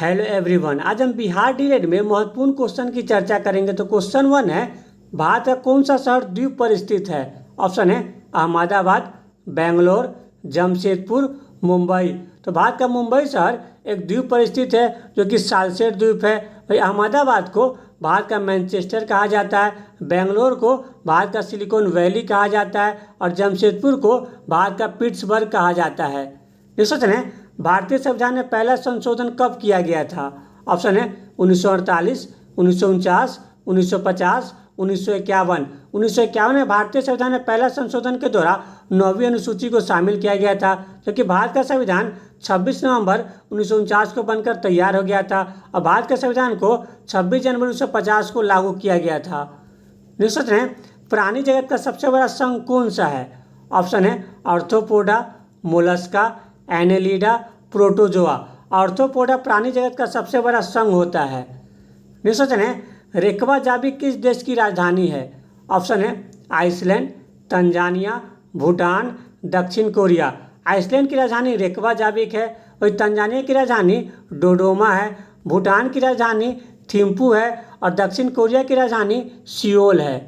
Hello everyone, आज हम Bihar DElEd में महत्वपूर्ण क्वेश्चन की चर्चा करेंगे। तो क्वेश्चन 1 है, भारत का कौन सा शहर द्वीप पर स्थित है? ऑप्शन है अहमदाबाद, बेंगलोर, जमशेदपुर, मुंबई। तो भारत का मुंबई शहर एक द्वीप पर स्थित है जो कि सालसेट द्वीप है। भाई अहमदाबाद को भारत का मैनचेस्टर कहा जाता है, बेंगलोर को भारत का सिलिकॉन वैली कहा जाता है और जमशेदपुर को भारत का पिट्सबर्ग कहा जाता है। क्वेश्चन है, भारतीय संविधान में पहला संशोधन कब किया गया था? ऑप्शन है 1948, 1949, 1950, 1951। 1951 में भारतीय संविधान में पहला संशोधन के द्वारा 9वीं अनुसूची को शामिल किया गया था, जबकि भारत का संविधान 26 नवंबर 1949 को बनकर तैयार हो गया था और भारत के संविधान को 26 जनवरी 1950 को लागू किया गया था। क्वेश्चन है, प्राणी जगत का सबसे बड़ा संघ कौन सा है? ऑप्शन है arthropoda, Mollusca, Annelida, protozoa. Arthropoda प्राणी जगत का सबसे बड़ा संघ होता है। क्वेश्चन है, रेकवाजाविक किस देश की राजधानी है? ऑप्शन है आइसलैंड, तंजानिया, भूटान, दक्षिण कोरिया। आइसलैंड की राजधानी रेकवाजाविक है, वही तंजानिया की राजधानी डोडोमा है, भूटान की राजधानी थिम्पू है और दक्षिण कोरिया की राजधानी सियोल है।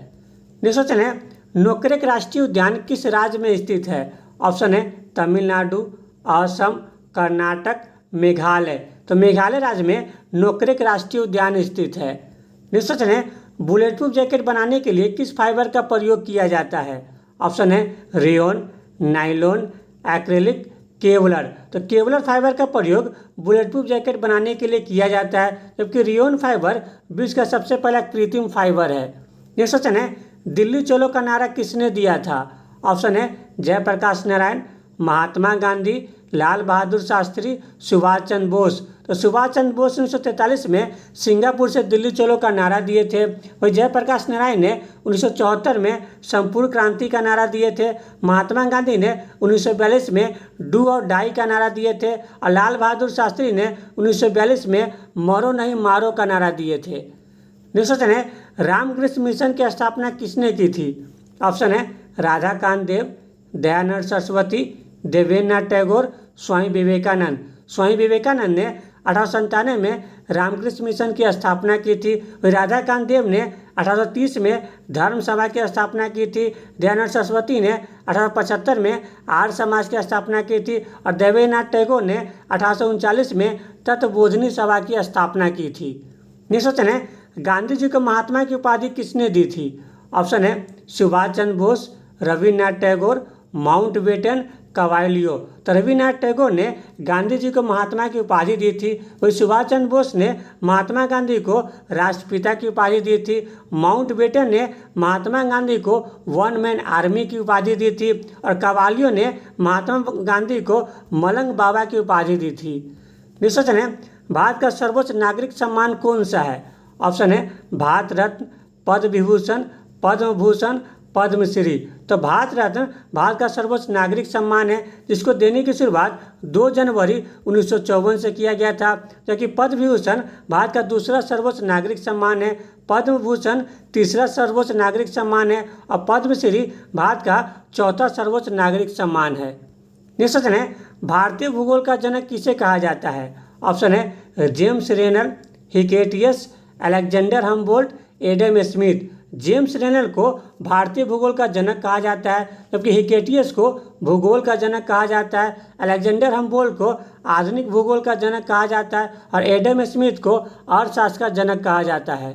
क्वेश्चन है, नोकरेक राष्ट्रीय उद्यान किस राज्य में स्थित है? ऑप्शन है तमिलनाडु, असम, कर्नाटक, मेघालय। तो मेघालय राज्य में नोकरेक राष्ट्रीय उद्यान स्थित है। क्वेश्चन है, बुलेट प्रूफ जैकेट बनाने के लिए किस फाइबर का प्रयोग किया जाता है? ऑप्शन है रेयन, नायलॉन, एक्रेलिक, केवलर। तो केवलर फाइबर का प्रयोग बुलेट प्रूफ जैकेट बनाने के लिए किया जाता है, जबकि रेयन फाइबर विश्व का सबसे पहला कृत्रिम फाइबर है। क्वेश्चन है, दिल्ली चलो का नारा किसने दिया था? ऑप्शन है जयप्रकाश नारायण, महात्मा गांधी, लाल बहादुर शास्त्री, सुभाष चंद्र बोस। तो सुभाष चंद्र बोस 1943 में सिंगापुर से दिल्ली चलो का नारा दिए थे। वही जयप्रकाश नारायण ने 1974 में संपूर्ण क्रांति का नारा दिए थे। महात्मा गांधी ने 1942 में डू और डाई का नारा दिए थे और लाल बहादुर शास्त्री ने 1942 में मरो नहीं मारो का नारा दिए थे। क्वेश्चन है, रामकृष्ण मिशन की स्थापना किसने की थी? ऑप्शन है राधाकांत देव, दयानंद सरस्वती, देवेंद्रनाथ टैगोर, स्वामी विवेकानंद। स्वामी विवेकानंद ने 1897 में रामकृष्ण मिशन की स्थापना की थी। राधाकांत देव ने 1830 में धर्म सभा की स्थापना की थी। दयानंद सरस्वती ने 1875 में आर्य समाज की स्थापना की थी और देवेंद्रनाथ टैगोर ने 1839 में तत्वबोधिनी सभा की स्थापना की थी। क्वेश्चन है, गांधी जी को महात्मा की उपाधि किसने दी थी? ऑप्शन है सुभाष चंद्र बोस, रविन्द्रनाथ टैगोर, माउंटबेटन, कवालियो। तो रविन्द्रनाथ टैगोर ने गांधी जी को महात्मा की उपाधि दी थी। वही सुभाष चंद्र बोस ने महात्मा गांधी को राष्ट्रपिता की उपाधि दी थी। माउंटबेटन ने महात्मा गांधी को वन मैन आर्मी की उपाधि दी थी और कवालियो ने महात्मा गांधी को मलंग बाबा की उपाधि दी थी। क्वेश्चन है, भारत का सर्वोच्च नागरिक सम्मान कौन सा है? ऑप्शन है भारत रत्न, पद्म विभूषण, पद्म भूषण, पद्मश्री। तो भारत रत्न भारत का सर्वोच्च नागरिक सम्मान है, जिसको देने की शुरुआत 2 जनवरी 1954 से किया गया था, जबकि पद्म विभूषण भारत का दूसरा सर्वोच्च नागरिक सम्मान है, पद्म भूषण तीसरा सर्वोच्च नागरिक सम्मान है और पद्मश्री भारत का चौथा सर्वोच्च नागरिक सम्मान है। क्वेश्चन है, भारतीय भूगोल का जनक किसे कहा जाता है? ऑप्शन है James Rennell, Hecataeus, Alexander Humboldt, Adam Smith. James Rennell को भारतीय भूगोल का जनक कहा जाता है, जबकि हिकेटियस को भूगोल का जनक कहा जाता है, अलेक्जेंडर हम्बोल्ट को आधुनिक भूगोल का जनक कहा जाता है और एडम स्मिथ को अर्थशास्त्र का जनक कहा जाता है।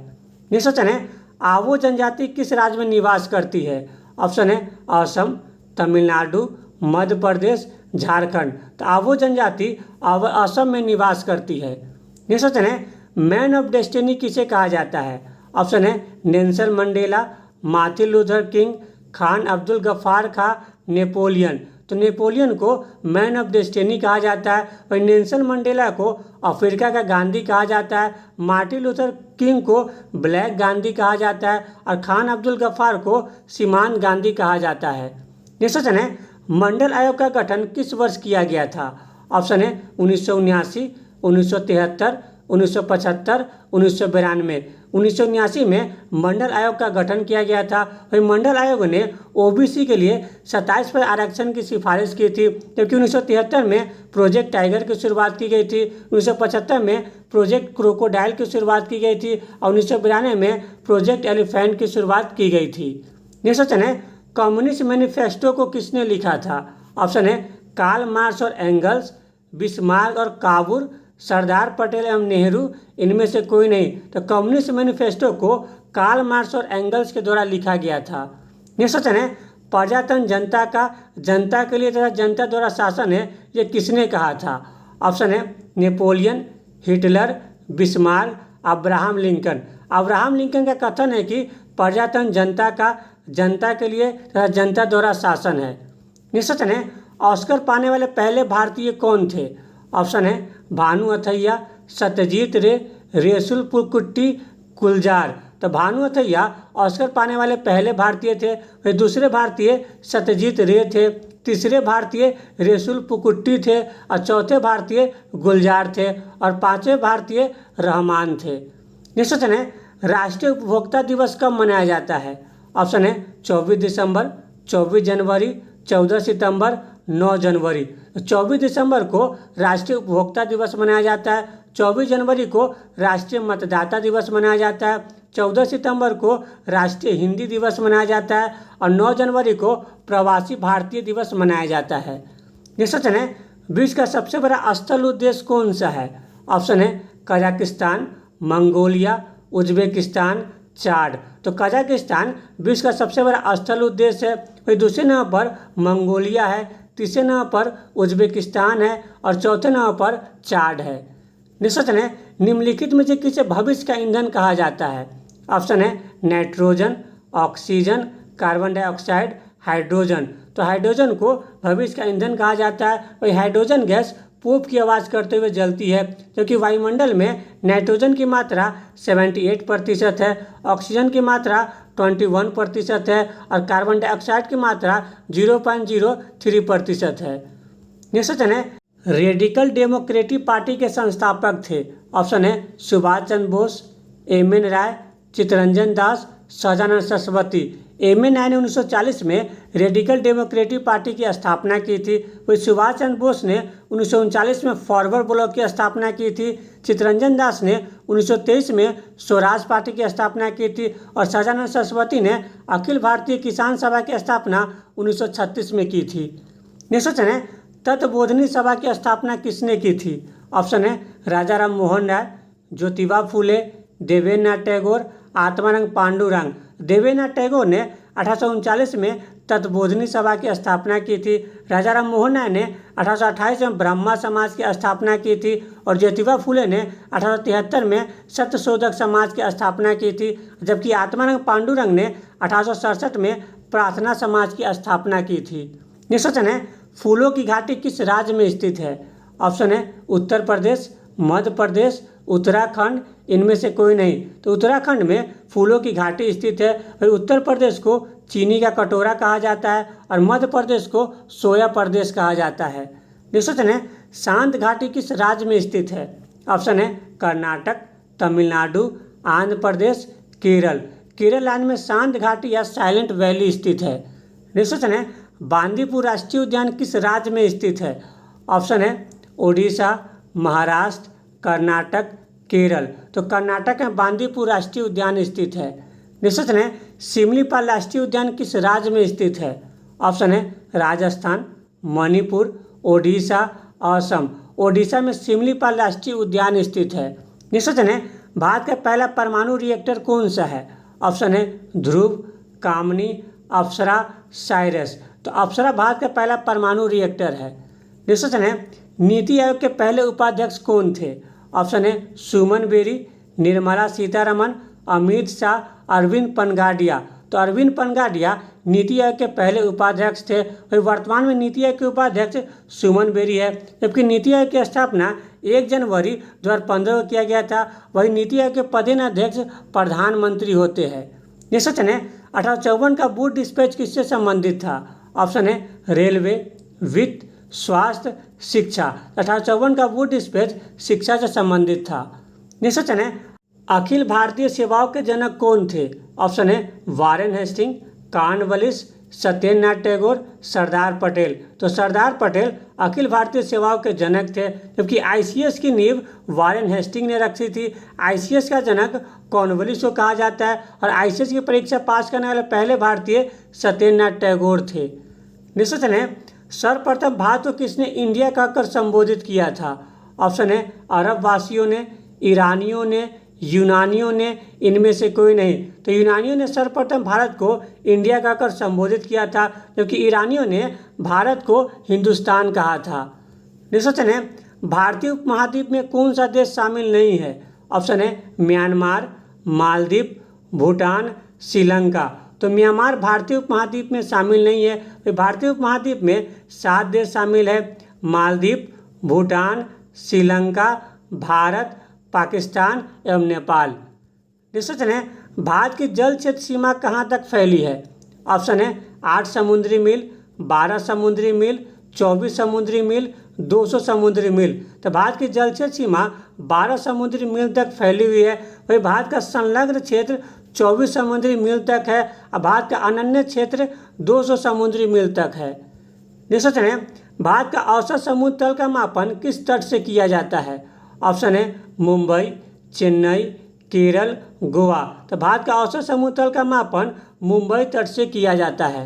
क्वेश्चन है, आवो जनजाति किस राज्य में निवास करती है? ऑप्शन है असम, तमिलनाडु, मध्य प्रदेश, झारखंड। तो आवो जनजाति असम में निवास करती है। क्वेश्चन है, मैन ऑफ डेस्टिनी किसे कहा जाता है? ऑप्शन है Nelson Mandela, Martin Luther King, Khan Abdul Ghaffar Khan, Napoleon. तो नेपोलियन को मैन ऑफ डेस्टिनी कहा जाता है। वही नेल्सन मंडेला को अफ्रीका का गांधी कहा जाता है, मार्टिन लूथर किंग को ब्लैक गांधी कहा जाता है और खान अब्दुल गफ्फार को सीमान गांधी कहा जाता है। क्वेश्चन है, मंडल आयोग का गठन किस वर्ष किया गया था? ऑप्शन है 1979, 1973, 1975, 1992। 1979 में मंडल आयोग का गठन किया गया था। वही मंडल आयोग ने ओबीसी के लिए 27% आरक्षण की सिफारिश की थी, जबकि 1973 में प्रोजेक्ट टाइगर की शुरुआत की गई थी। 1975 में प्रोजेक्ट क्रोकोडाइल की शुरुआत की गई थी और 1992 में प्रोजेक्ट एलिफेंट की शुरुआत की गई थी। नेक्स्ट क्वेश्चन है, कम्युनिस्ट मैनिफेस्टो को किसने लिखा था? ऑप्शन है कार्ल मार्क्स और एंगल्स, बिस्मार्क और काबूर, सरदार पटेल एवं नेहरू, इनमें से कोई नहीं। तो कम्युनिस्ट मैनिफेस्टो को कार्ल मार्क्स और एंगल्स के द्वारा लिखा गया था। नेक्स्ट क्वेश्चन है, प्रजातंत्र जनता का जनता के लिए तथा जनता द्वारा शासन है, ये किसने कहा था? ऑप्शन है Napoleon, Hitler, Bismarck, Abraham Lincoln. Abraham Lincoln का कथन है कि प्रजातंत्र जनता का जनता के लिए तथा जनता द्वारा शासन है। नेक्स्ट क्वेश्चन है, ऑस्कर पाने वाले पहले भारतीय कौन थे? ऑप्शन है भानु अथैया, सत्यजीत रे, रेसुल पुरकुट्टी, गुलजार। तो भानु अथैया ऑस्कर पाने वाले पहले भारतीय थे। वही दूसरे भारतीय सत्यजीत रे थे, तीसरे भारतीय रेसुल पुकुट्टी थे और चौथे भारतीय गुलजार थे और पांचवें भारतीय रहमान थे। नेक्स्ट क्वेश्चन है, राष्ट्रीय उपभोक्ता दिवस कब मनाया जाता है? ऑप्शन है 24 दिसंबर, 24 जनवरी, 14 सितंबर, 9 जनवरी। 24 दिसंबर को राष्ट्रीय उपभोक्ता दिवस मनाया जाता है, 24 जनवरी को राष्ट्रीय मतदाता दिवस मनाया जाता है, 14 सितंबर को राष्ट्रीय हिंदी दिवस मनाया जाता है और 9 जनवरी को प्रवासी भारतीय दिवस मनाया जाता है। नेक्स्ट क्वेश्चन है, विश्व का सबसे बड़ा स्थल उद्देश्य कौन सा है? ऑप्शन है कजाकिस्तान, मंगोलिया, उज्बेकिस्तान, चाड। तो कजाकिस्तान विश्व का सबसे बड़ा स्थल उद्देश्य है। वही दूसरे नंबर पर मंगोलिया है, तीसरे नंबर पर उज्बेकिस्तान है और चौथे नंबर पर चाड है। नेक्स्ट क्वेश्चन है, निम्नलिखित में से किसे भविष्य का ईंधन कहा जाता है? ऑप्शन है nitrogen, oxygen, carbon dioxide, hydrogen. तो हाइड्रोजन को भविष्य का ईंधन कहा जाता है। वही हाइड्रोजन गैस पोप की आवाज़ करते हुए जलती है, क्योंकि वायुमंडल में नाइट्रोजन की मात्रा 78% है, ऑक्सीजन की मात्रा 21% है और कार्बन डाइऑक्साइड की मात्रा 0.03% है। नेक्स्ट क्वेश्चन है, रेडिकल डेमोक्रेटिक पार्टी के संस्थापक थे? ऑप्शन है सुभाष चंद्र बोस, एम.एन. राय, चित्तरंजन दास, सहजानंद सरस्वती। एम.एन. राय ने 1940 में रेडिकल डेमोक्रेटिक पार्टी की स्थापना की थी। वही सुभाष चंद्र बोस ने 1939 में फॉरवर्ड ब्लॉक की स्थापना की थी। चित्तरंजन दास ने 1923 में स्वराज पार्टी की स्थापना की थी और सहजानंद सरस्वती ने अखिल भारतीय किसान सभा की स्थापना 1936 में की थी। नेक्स्ट क्वेश्चन है, तत्वबोधिनी सभा की स्थापना किसने की थी? ऑप्शन है राजा राम मोहन राय, ज्योतिबा फूले, देवेंद्रनाथ टैगोर, आत्मानंद पांडुरंग। देवेंद्रनाथ टैगोर ने 1839 में तत्वबोधिनी सभा की स्थापना की थी। राजा राम मोहन राय ने 1828 में ब्रह्मा समाज की स्थापना की थी और ज्योतिबा फूले ने 1873 में सत्यशोधक समाज की स्थापना की थी, जबकि आत्मानंद पांडुरंग ने 1867 में प्रार्थना समाज की स्थापना की थी। नेक्स्ट क्वेश्चन है, फूलों की घाटी किस राज्य में स्थित है? ऑप्शन है उत्तर प्रदेश, मध्य प्रदेश, उत्तराखंड, इनमें से कोई नहीं। तो उत्तराखंड में फूलों की घाटी स्थित है। वही उत्तर प्रदेश को चीनी का कटोरा कहा जाता है और मध्य प्रदेश को सोया प्रदेश कहा जाता है। नेक्स्ट क्वेश्चन है, शांत घाटी किस राज्य में स्थित है? ऑप्शन है कर्नाटक, तमिलनाडु, आंध्र प्रदेश, केरल। केरल राज्य में शांत घाटी या साइलेंट वैली स्थित है। नेक्स्ट क्वेश्चन है, बांदीपुर राष्ट्रीय उद्यान किस राज्य में स्थित है? ऑप्शन है ओडिशा, महाराष्ट्र, कर्नाटक, केरल। तो कर्नाटक में बांदीपुर राष्ट्रीय उद्यान स्थित है। नेक्स्ट क्वेश्चन है, सिमलीपाल राष्ट्रीय उद्यान किस राज्य में स्थित है? ऑप्शन है राजस्थान, मणिपुर, ओडिशा, असम। ओडिशा में सिमलीपाल राष्ट्रीय उद्यान स्थित है। नेक्स्ट क्वेश्चन है, भारत का पहला परमाणु रिएक्टर कौन सा है? ऑप्शन है ध्रुव, कामनी, अप्सरा, साइरस। तो अप्सरा भारत का पहला परमाणु रिएक्टर है। नेक्स्ट क्वेश्चन है, नीति आयोग के पहले उपाध्यक्ष कौन थे? ऑप्शन है सुमन बेरी, निर्मला सीतारमन, अमित शाह, अरविंद पनगाडिया। तो अरविंद पनगाडिया नीति आयोग के पहले उपाध्यक्ष थे। वही वर्तमान में नीति आयोग के उपाध्यक्ष सुमन बेरी है, जबकि नीति आयोग की स्थापना 1 जनवरी 2015 को किया गया था। वही नीति आयोग के पदेन अध्यक्ष प्रधानमंत्री होते हैं। नेक्स्ट क्वेश्चन है, 1854 का वुड डिस्पैच किससे संबंधित था? ऑप्शन है रेलवे, वित्त, स्वास्थ्य, शिक्षा। 1854 का वुड डिस्पैच शिक्षा से संबंधित था। नेक्स्ट क्वेश्चन है, अखिल भारतीय सेवाओं के जनक कौन थे? ऑप्शन है Warren Hasting, Cornwallis, Satyendranath Tagore, Sardar Patel. तो सरदार पटेल अखिल भारतीय सेवाओं के जनक थे, जबकि आईसीएस की नींव वारेन हेस्टिंग ने रखी थी। आईसीएस का जनक कॉर्नवालिस को कहा जाता है और आईसीएस की परीक्षा पास करने वाले पहले भारतीय सत्येंद्रनाथ टैगोर थे। नेक्स्ट क्वेश्चन है, सर्वप्रथम भारत को किसने इंडिया कहकर संबोधित किया था? ऑप्शन है अरब वासियों ने, ईरानियों ने, यूनानियों ने, इनमें से कोई नहीं। तो यूनानियों ने सर्वप्रथम भारत को इंडिया कहकर संबोधित किया था, जबकि ईरानियों ने भारत को हिंदुस्तान कहा था। नेक्स्ट क्वेश्चन है, भारतीय उपमहाद्वीप में कौन सा देश शामिल नहीं है? ऑप्शन है म्यांमार, मालदीव, भूटान, श्रीलंका। तो म्यांमार भारतीय उपमहाद्वीप में शामिल नहीं है। तो भारतीय उपमहाद्वीप में 7 देश शामिल है, मालदीव, भूटान, श्रीलंका, भारत, पाकिस्तान एवं नेपाल। नेक्स्ट क्वेश्चन है, भारत की जल क्षेत्र सीमा कहाँ तक फैली है? ऑप्शन है 8 समुद्री मील, 12 समुद्री मील, 24 समुद्री मील, 200 समुद्री मील। तो भारत की जल क्षेत्र सीमा 12 समुद्री मील तक फैली हुई है। वही भारत का संलग्न क्षेत्र 24 समुद्री मील तक है और भारत का अनन्य क्षेत्र 200 समुद्री मील तक है। नेक्स्ट क्वेश्चन है, भारत का औसत समुद्र तल का मापन किस तट से किया जाता है? ऑप्शन है मुंबई, चेन्नई, केरल, गोवा। तो भारत का औसत समुद्र तल का मापन मुंबई तट से किया जाता है।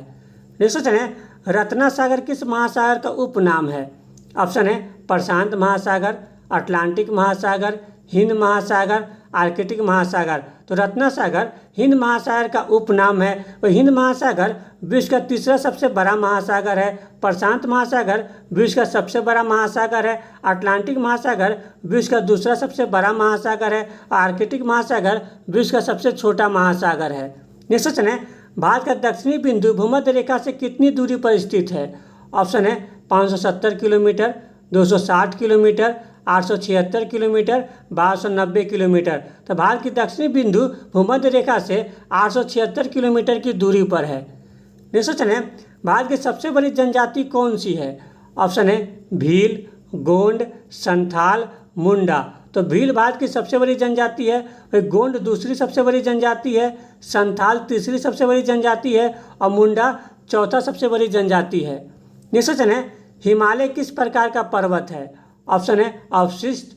नेक्स्ट क्वेश्चन है, रत्ना सागर किस महासागर का उपनाम है? ऑप्शन है प्रशांत महासागर, अटलांटिक महासागर, हिंद महासागर, आर्कटिक महासागर। तो रत्ना सागर हिंद महासागर का उपनाम है। और हिंद महासागर विश्व का तीसरा सबसे बड़ा महासागर है। प्रशांत महासागर विश्व का सबसे बड़ा महासागर है। अटलांटिक महासागर विश्व का दूसरा सबसे बड़ा महासागर है। आर्कटिक महासागर विश्व का सबसे छोटा महासागर है। नेक्स्ट क्वेश्चन है, भारत का दक्षिणी बिंदु भूमध्य रेखा से कितनी दूरी पर स्थित है? ऑप्शन है 570 किलोमीटर, 260 किलोमीटर, 876 किलोमीटर, 1290 किलोमीटर। तो भारत की दक्षिणी बिंदु भूमध्य रेखा से 876 किलोमीटर की दूरी पर है। नेक्स्ट क्वेश्चन है, भारत की सबसे बड़ी जनजाति कौन सी है? ऑप्शन है भील, गोंड, संथाल, मुंडा। तो भील भारत की सबसे बड़ी जनजाति है, गोंड दूसरी सबसे बड़ी जनजाति है, संथाल तीसरी सबसे बड़ी जनजाति है और मुंडा चौथा सबसे बड़ी जनजाति है। नेक्स्ट क्वेश्चन है, हिमालय किस प्रकार का पर्वत है? ऑप्शन है अवशिष्ट,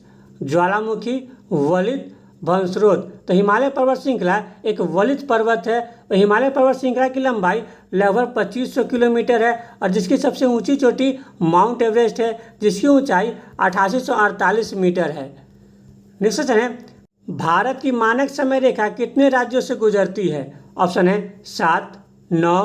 ज्वालामुखी, वलित, वंशरोध। तो हिमालय पर्वत श्रृंखला एक वलित पर्वत है और हिमालय पर्वत श्रृंखला की लंबाई लगभग 2500 किलोमीटर है और जिसकी सबसे ऊंची चोटी माउंट एवरेस्ट है, जिसकी ऊंचाई 8848 मीटर है। नेक्स्ट क्वेश्चन है, भारत की मानक समय रेखा कितने राज्यों से गुजरती है? ऑप्शन है 7, 9,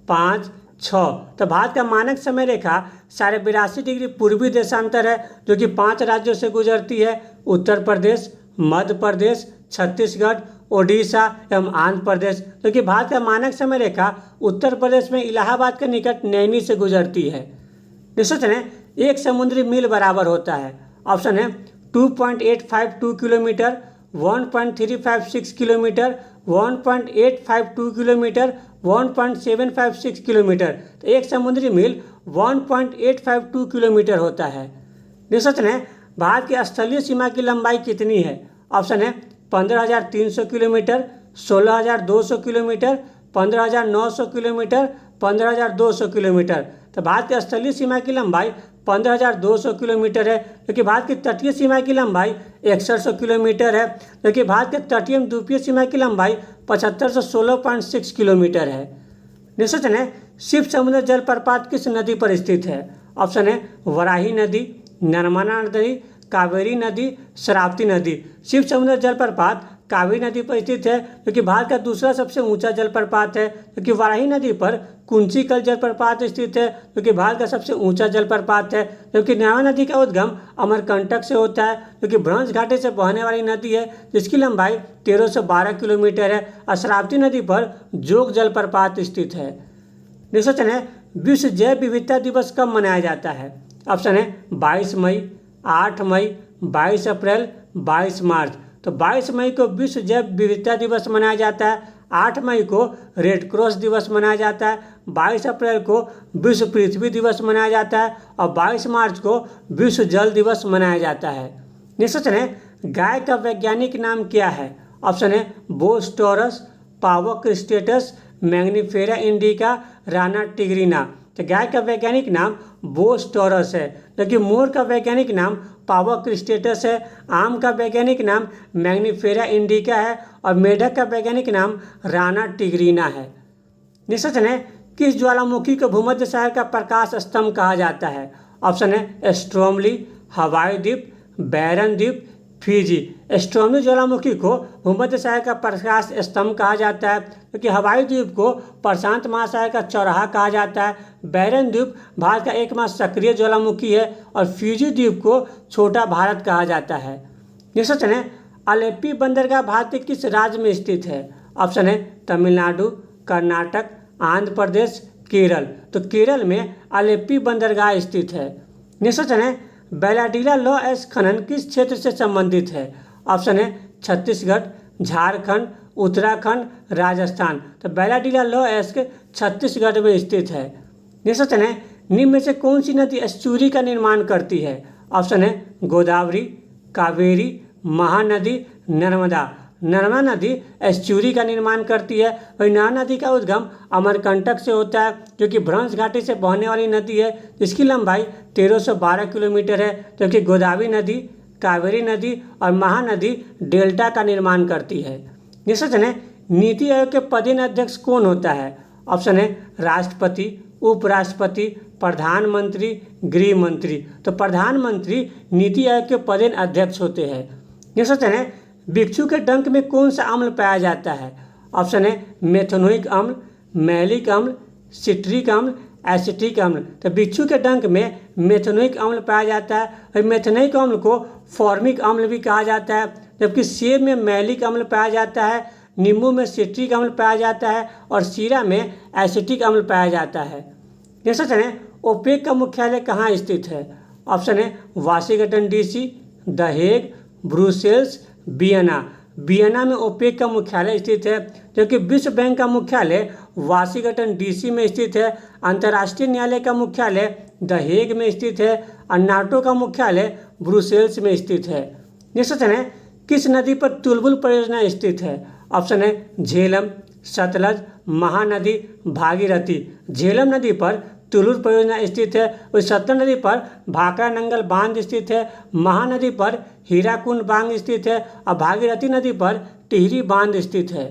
5, 6। तो भारत का मानक समय रेखा 82.5 डिग्री पूर्वी देशांतर है, जो कि 5 राज्यों से गुजरती है, उत्तर प्रदेश, मध्य प्रदेश, छत्तीसगढ़, ओडिशा एवं आंध्र प्रदेश। जो कि भारत का मानक समय रेखा उत्तर प्रदेश में इलाहाबाद के निकट नैनी से गुजरती है। नेक्स्ट क्वेश्चन है, एक समुद्री मील बराबर होता है? ऑप्शन है 2.852 किलोमीटर, 1.356 किलोमीटर, 1.852 किलोमीटर, 1.756 किलोमीटर। तो एक समुद्री मील 1.852 किलोमीटर होता है। नेक्स्ट क्वेश्चन है, भारत की स्थलीय सीमा की लंबाई कितनी है? ऑप्शन है 15,300 किलोमीटर, 16,200 किलोमीटर, 15,900 किलोमीटर, 15,200 किलोमीटर। तो भारत की स्थलीय सीमा की लंबाई 15,200 किलोमीटर है, क्योंकि भारत की तटीय सीमा की लंबाई 6100 किलोमीटर है, जबकि भारत के तटीय एवं द्वीपीय सीमा की लंबाई 7516.6 किलोमीटर है। नेक्स्ट क्वेश्चन है, शिव समुद्र जलप्रपात किस नदी पर स्थित है? ऑप्शन है वराही नदी, नर्मदा नदी, कावेरी नदी, शरावती नदी। शिव समुद्र जलप्रपात कावेरी नदी पर स्थित है, जो कि भारत का दूसरा सबसे ऊंचा जलप्रपात है, क्योंकि वाराही नदी पर कुंचिकल जलप्रपात स्थित है, जो कि भारत का सबसे ऊंचा जलप्रपात है, जबकि नर्मदा नदी का उद्गम अमरकंटक से होता है, जो कि भ्रंश घाटी से बहने वाली नदी है, जिसकी लंबाई 1312 किलोमीटर है। और शरावती नदी पर जोग जलप्रपात स्थित है। नेक्स्ट क्वेश्चन है, विश्व जैव विविधता दिवस कब मनाया जाता है? ऑप्शन है 22 मई, 8 मई, 22 अप्रैल, 22 मार्च। तो 22 मई को विश्व जैव विविधता दिवस मनाया जाता है, 8 मई को रेड क्रॉस दिवस मनाया जाता है, 22 अप्रैल को विश्व पृथ्वी दिवस मनाया जाता है और 22 मार्च को विश्व जल दिवस मनाया जाता है। नेक्स्ट क्वेश्चन है, गाय का वैज्ञानिक नाम क्या है? ऑप्शन है बोस टॉरस, पावक क्रिस्टेटस, मैग्नीफेरा इंडिका, राना टिग्रिना। तो गाय का वैज्ञानिक नाम बोस टॉरस है, जबकि मोर का वैज्ञानिक नाम पावक क्रिस्टेटस है, आम का वैज्ञानिक नाम मैग्नीफेरा इंडिका है और मेढक का वैज्ञानिक नाम राना टिग्रिना है। नेक्स्ट क्वेश्चन है, किस ज्वालामुखी को भूमध्य सागर का प्रकाश स्तंभ कहा जाता है? ऑप्शन है स्ट्रोमली, हवाई द्वीप, बैरन द्वीप, फिजी। स्ट्रोमली ज्वालामुखी को भूमध्य सागर का प्रकाश स्तंभ कहा जाता है, क्योंकि हवाई द्वीप को प्रशांत महासागर का चौराहा कहा जाता है, बैरन द्वीप भारत का एकमात्र सक्रिय ज्वालामुखी है और फिजी द्वीप को छोटा भारत कहा जाता है। नेक्स्ट क्वेश्चन है, अलेप्पी बंदरगाह भारत के किस राज्य में स्थित है? ऑप्शन है तमिलनाडु, कर्नाटक, आंध्र प्रदेश, केरल। तो केरल में अलेप्पी बंदरगाह स्थित है। नेक्स्ट क्वेश्चन है, बैलाडीला लॉ एश खनन किस क्षेत्र से संबंधित है? ऑप्शन है छत्तीसगढ़, झारखंड, उत्तराखंड, राजस्थान। तो बैलाडीला लॉ एश छत्तीसगढ़ में स्थित है। नेक्स्ट क्वेश्चन है, निम्न में से कौन सी नदी एस्चुरी का निर्माण करती है? ऑप्शन है गोदावरी, कावेरी, महानदी, नर्मदा। नर्मदा नदी एस्चुरी का निर्माण करती है। वही नर्मदा नदी का उद्गम अमरकंटक से होता है, जो कि भ्रंश घाटी से बहने वाली नदी है, जिसकी लंबाई 1312 किलोमीटर है, जबकि गोदावरी नदी, कावेरी नदी और महानदी डेल्टा का निर्माण करती है। नेक्स्ट क्वेश्चन है, नीति आयोग के पदेन अध्यक्ष कौन होता है? ऑप्शन है राष्ट्रपति, उपराष्ट्रपति, प्रधानमंत्री, गृह मंत्री। तो प्रधानमंत्री नीति आयोग के पदेन अध्यक्ष होते हैं। नेक्स्ट क्वेश्चन है, भिक्षु के डंक में कौन सा अम्ल पाया जाता है? ऑप्शन है मेथनोइक अम्ल, मैलिक अम्ल, सिट्रिक अम्ल, एसिटिक अम्ल। तो भिक्षु के डंक में मेथनोइक अम्ल पाया जाता है और मेथनोइक अम्ल को फॉर्मिक अम्ल भी कहा जाता है, जबकि सेब में मैलिक अम्ल पाया जाता है, नींबू में सिट्रिक अम्ल पाया जाता है और शीरा में एसिटिक अम्ल पाया जाता है। नेक्स्ट क्वेश्चन है, ओपेक का मुख्यालय कहाँ स्थित है? ऑप्शन है Washington DC, the Hague, Brussels, Vienna. Vienna में ओपेक का मुख्यालय स्थित है, जबकि विश्व बैंक का मुख्यालय वाशिंगटन डीसी में स्थित है। अंतर्राष्ट्रीय न्यायालय का मुख्यालय द हेग में स्थित है और नाटो का मुख्यालय ब्रुसेल्स में स्थित है। नेक्स्ट क्वेश्चन है, किस नदी पर तुलबुल परियोजना स्थित है? ऑप्शन है झेलम, सतलज, महानदी, भागीरथी। झेलम नदी पर तुलुर परियोजना स्थित है और सतलज नदी पर भाखड़ा नंगल बांध स्थित है, महानदी पर हीराकुंड बांध स्थित है और भागीरथी नदी पर टिहरी बांध स्थित है।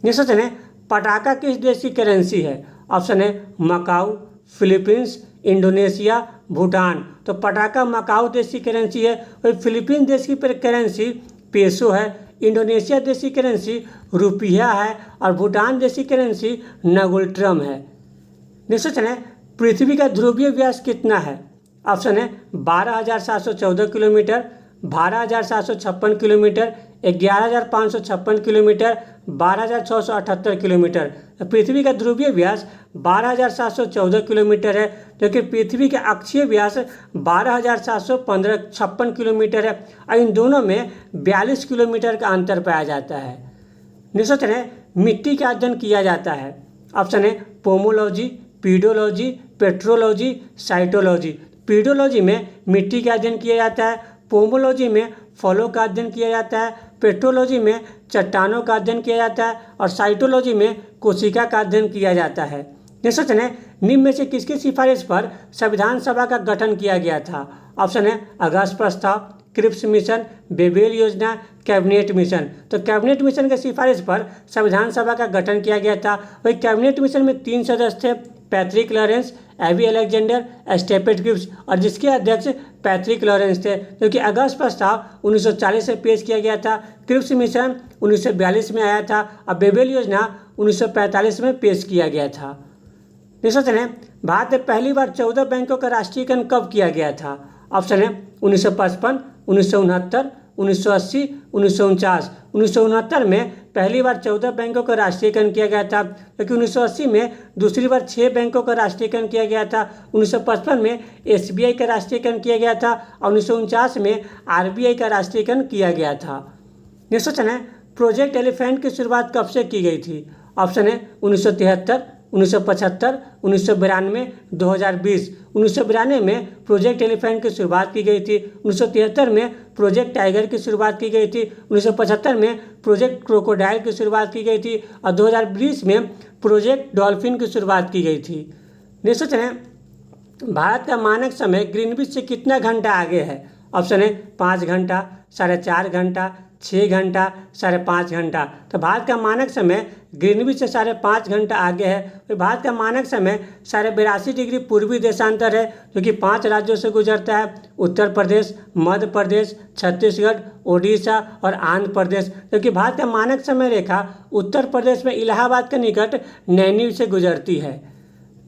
नेक्स्ट क्वेश्चन है, पटाखा किस देश की करेंसी है? ऑप्शन है मकाऊ, फिलीपींस, इंडोनेशिया, भूटान। तो पटाखा मकाऊ देश की करेंसी है और फिलीपींस देश की करेंसी पेसो है, इंडोनेशिया देश की करेंसी रुपया है और भूटान देश की करेंसी नगुल्ट्रम है। नेक्स्ट क्वेश्चन है, पृथ्वी का ध्रुवीय व्यास कितना है? ऑप्शन है 12,714 किलोमीटर, 12,756 किलोमीटर, 11,556 किलोमीटर, 12,678 किलोमीटर। पृथ्वी का ध्रुवीय व्यास 12,714 किलोमीटर है, जबकि पृथ्वी का अक्षीय व्यास 12,756 किलोमीटर है और इन दोनों में 42 किलोमीटर का अंतर पाया जाता है। नेक्स्ट क्वेश्चन है, मिट्टी का अध्ययन किया जाता है? ऑप्शन है pomology, pedology, petrology, cytology. Pedology में मिट्टी का अध्ययन किया जाता है, पोमोलॉजी में फलों का अध्ययन किया जाता है, पेट्रोलॉजी में चट्टानों का अध्ययन किया जाता है और साइटोलॉजी में कोशिका का अध्ययन किया जाता है। नेक्स्ट क्वेश्चन है, निम्न में से किसकी सिफारिश पर संविधान सभा का गठन किया गया था? ऑप्शन है अगस्त प्रस्ताव, क्रिप्स मिशन, बेबेल योजना, कैबिनेट मिशन। तो कैबिनेट मिशन की सिफारिश पर संविधान सभा का गठन किया गया था। वही कैबिनेट मिशन में 3 सदस्य थे, पैट्रिक लॉरेंस, एवी अलेक्जेंडर, स्टेफेट क्रिप्स और जिसके अध्यक्ष पैट्रिक लॉरेंस थे, जो कि अगस्त प्रस्ताव 1940 में पेश किया गया था। क्रिप्स मिशन 1942 में आया था और बेबेल योजना 1945 में पेश किया गया था। नेक्स्ट क्वेश्चन है, भारत में पहली बार 14 बैंकों का राष्ट्रीयकरण कब किया गया था? ऑप्शन है 1955, 1969, 1980, 1949। 1969 में पहली बार 14 बैंकों का राष्ट्रीयकरण किया गया था, क्योंकि 1980 में दूसरी बार 6 बैंकों का राष्ट्रीयकरण किया गया था। 1955 में एसबीआई का राष्ट्रीयकरण किया गया था और 1949 में आरबीआई का राष्ट्रीयकरण किया गया था। नेक्स्ट क्वेश्चन है, प्रोजेक्ट एलिफेंट की शुरुआत कब से की गई थी? ऑप्शन है 1973, 1975, 1992, 2020। 1992 में प्रोजेक्ट एलिफेंट की शुरुआत की गई थी। 1973 में प्रोजेक्ट टाइगर की शुरुआत की गई थी। 1975 में प्रोजेक्ट क्रोकोडाइल की शुरुआत की गई थी और 2020 में प्रोजेक्ट डॉल्फिन की शुरुआत की गई थी। नेक्स्ट है, भारत का मानक समय ग्रीनविच से कितना घंटा आगे है? ऑप्शन है 5 घंटा, 4.5 घंटा, 6 घंटा, 5.5 घंटा। तो भारत का मानक समय ग्रीनविच से 5.5 घंटा आगे है। तो भारत का मानक समय 82.5 डिग्री पूर्वी देशांतर है, जो कि 5 राज्यों से गुजरता है: उत्तर प्रदेश, मध्य प्रदेश, छत्तीसगढ़, उड़ीसा और आंध्र प्रदेश। जबकि भारत का मानक समय रेखा उत्तर प्रदेश में इलाहाबाद के निकट नैनी से गुजरती है।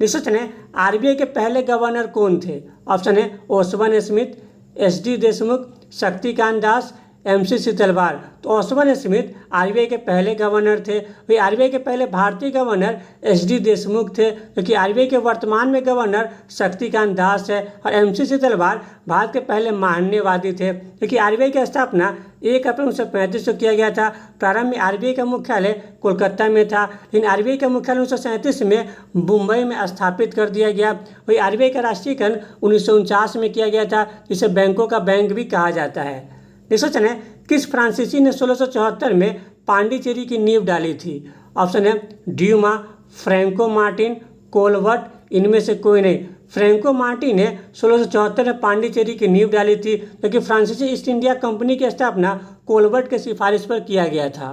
निश्चित है, आरबीआई के पहले गवर्नर कौन थे? ऑप्शन है ओसवन Smith, SD Deshmukh, Shaktikanta Das, MC शीतलवार। तो ओसवन स्मिथ आरबीआई के पहले गवर्नर थे। वही आरबीआई के पहले भारतीय गवर्नर एसडी देशमुख थे, क्योंकि आरबीआई के वर्तमान में गवर्नर शक्तिकांत दास है। और एमसी शीतलवार भारत के पहले मान्यवादी थे, क्योंकि आरबीआई की स्थापना 1 अप्रैल 1935 को किया गया था। प्रारंभ में आरबीआई का मुख्यालय कोलकाता में था, लेकिन आरबीआई का मुख्यालय 1937 में मुंबई में स्थापित कर दिया गया। वही आरबीआई का राष्ट्रीयकरण 1949 में किया गया था, जिसे बैंकों का बैंक भी कहा जाता है। क्वेश्चन है, किस फ्रांसीसी ने 1674 में पांडिचेरी की नींव डाली थी? ऑप्शन है ड्यूमा, फ्रैंको मार्टिन, कोलवर्ट, इनमें से कोई नहीं। फ्रैंको मार्टिन ने 1674 में पांडिचेरी की नींव डाली थी, क्योंकि फ्रांसीसी ईस्ट इंडिया कंपनी की स्थापना कोलवर्ट के सिफारिश पर किया गया था।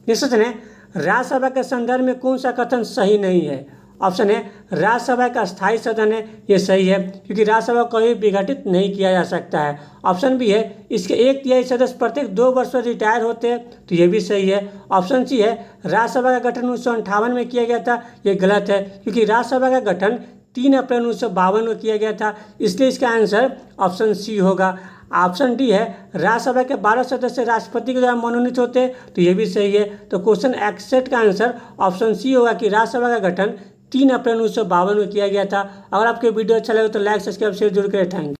क्वेश्चन है, राज्यसभा के संदर्भ में कौन सा कथन सही नहीं है? ऑप्शन है राज्यसभा का स्थायी सदन है, ये सही है, क्योंकि राज्यसभा को कभी विघटित नहीं किया जा सकता है। ऑप्शन बी है इसके 1/3 सदस्य प्रत्येक 2 वर्ष में रिटायर होते हैं, तो ये भी सही है। ऑप्शन सी है राज्यसभा का गठन 1958 में किया गया था, ये गलत है, क्योंकि राज्यसभा का गठन 3 अप्रैल 1952 को किया गया था, इसलिए इसका आंसर ऑप्शन सी होगा। ऑप्शन डी है राज्यसभा के 12 सदस्य राष्ट्रपति के द्वारा मनोनीत होते हैं, तो ये भी सही है। तो क्वेश्चन 61 का आंसर ऑप्शन सी होगा कि राज्यसभा का गठन 3 अप्रैल 1952 में किया गया था। अगर आपको वीडियो अच्छा लगे तो लाइक, सब्सक्राइब, शेयर जरूर करें। Thank you.